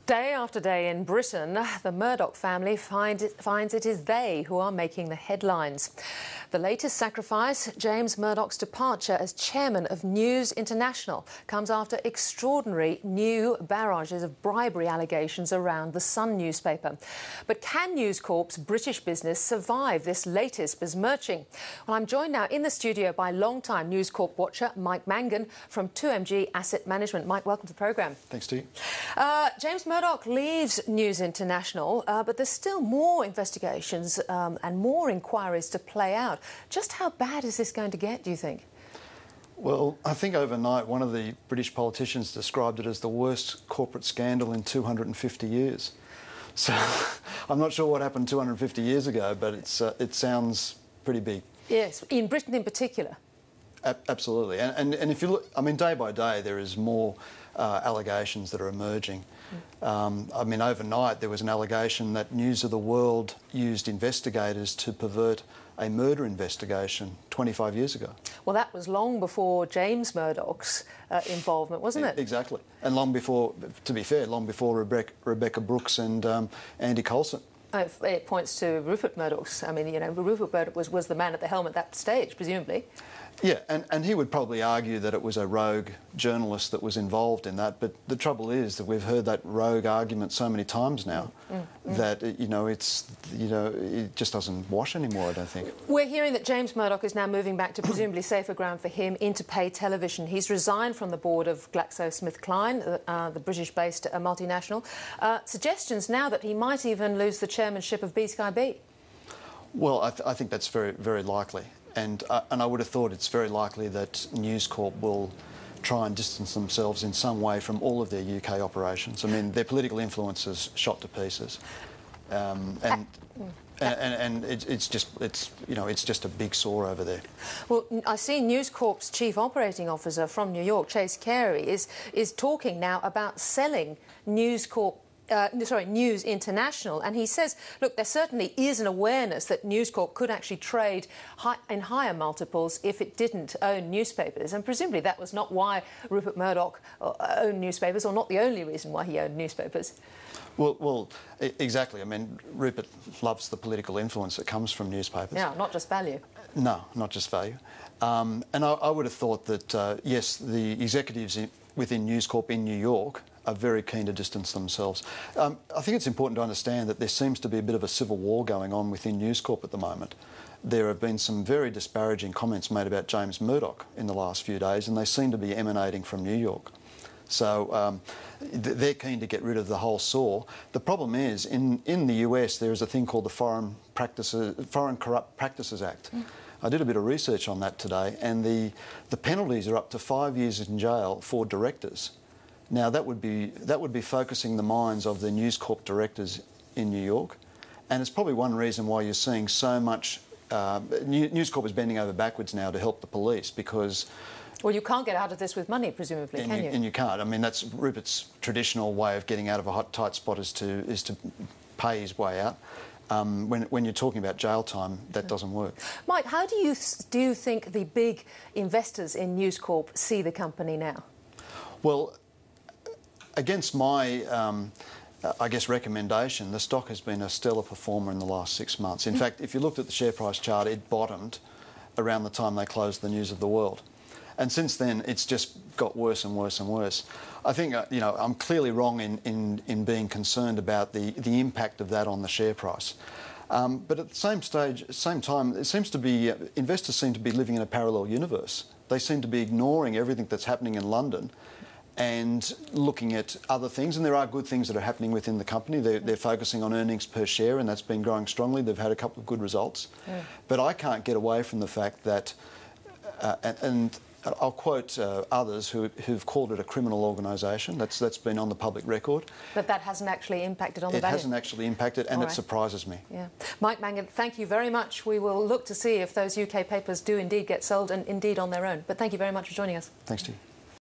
Day after day in Britain, the Murdoch family finds it is they who are making the headlines. The latest sacrifice, James Murdoch's departure as chairman of News International, comes after extraordinary new barrages of bribery allegations around the Sun newspaper. But can News Corp's British business survive this latest besmirching? Well, I'm joined now in the studio by long-time News Corp watcher Mike Mangan from 2MG Asset Management. Mike, welcome to the programme. Thanks, Steve. James Murdoch leaves News International, but there's still more investigations and more inquiries to play out. Just how bad is this going to get, do you think? Well, I think overnight one of the British politicians described it as the worst corporate scandal in 250 years. So I'm not sure what happened 250 years ago, but it sounds pretty big. Yes, in Britain in particular. Absolutely. And if you look, I mean, day by day there is more allegations that are emerging. I mean, overnight there was an allegation that News of the World used investigators to pervert a murder investigation 25 years ago. Well, that was long before James Murdoch's involvement, wasn't it? Exactly. And long before, to be fair, long before Rebecca Brooks and Andy Coulson. It points to Rupert Murdoch's. I mean, you know, Rupert Murdoch was the man at the helm at that stage, presumably. Yeah, and he would probably argue that it was a rogue journalist that was involved in that, but the trouble is that we've heard that rogue argument so many times now that, it just doesn't wash anymore, I don't think. We're hearing that James Murdoch is now moving back to presumably safer ground for him, into pay television. He's resigned from the board of GlaxoSmithKline, the British-based multinational. Suggestions now that he might even lose the chairmanship of BSkyB. Well, I think that's very, very likely. And I would have thought it's very likely that News Corp will try and distance themselves in some way from all of their UK operations. I mean, their political influence is shot to pieces, and it's just a big sore over there. Well, I see News Corp's chief operating officer from New York, Chase Carey, is talking now about selling News International, and he says, look, there certainly is an awareness that News Corp could actually trade in higher multiples if it didn't own newspapers, and presumably that was not why Rupert Murdoch owned newspapers, or not the only reason why he owned newspapers. Well, exactly. I mean, Rupert loves the political influence that comes from newspapers. Yeah, not just value. No, not just value. And I would have thought that, yes, the executives within News Corp in New York are very keen to distance themselves. I think it's important to understand that there seems to be a bit of a civil war going on within News Corp at the moment. There have been some very disparaging comments made about James Murdoch in the last few days, and they seem to be emanating from New York. So they're keen to get rid of the whole saw. The problem is, in the US, there is a thing called the Foreign Corrupt Practices Act. I did a bit of research on that today, and the penalties are up to 5 years in jail for directors. Now, that would be focusing the minds of the News Corp directors in New York, and it's probably one reason why you're seeing so much... News Corp is bending over backwards now to help the police, because... Well, you can't get out of this with money, presumably, can you? And you can't. I mean, that's Rupert's traditional way of getting out of a hot, tight spot is to pay his way out. When you're talking about jail time, that doesn't work. Mike, how do you think the big investors in News Corp see the company now? Well, against my, I guess, recommendation, the stock has been a stellar performer in the last 6 months. In fact, if you looked at the share price chart, it bottomed around the time they closed the News of the World. And since then, it's just got worse and worse and worse. I think, I'm clearly wrong in being concerned about the impact of that on the share price. But at the same time, it seems to be, investors seem to be living in a parallel universe. They seem to be ignoring everything that's happening in London and looking at other things, and there are good things that are happening within the company. They're focusing on earnings per share, and that's been growing strongly. They've had a couple of good results. But I can't get away from the fact that, and I'll quote others who've called it a criminal organisation. That's been on the public record. But that hasn't actually impacted on the value? It hasn't actually impacted, and it surprises me. Yeah. Mike Mangan, thank you very much. We will look to see if those UK papers do indeed get sold, and indeed on their own. But thank you very much for joining us. Thanks, Steve.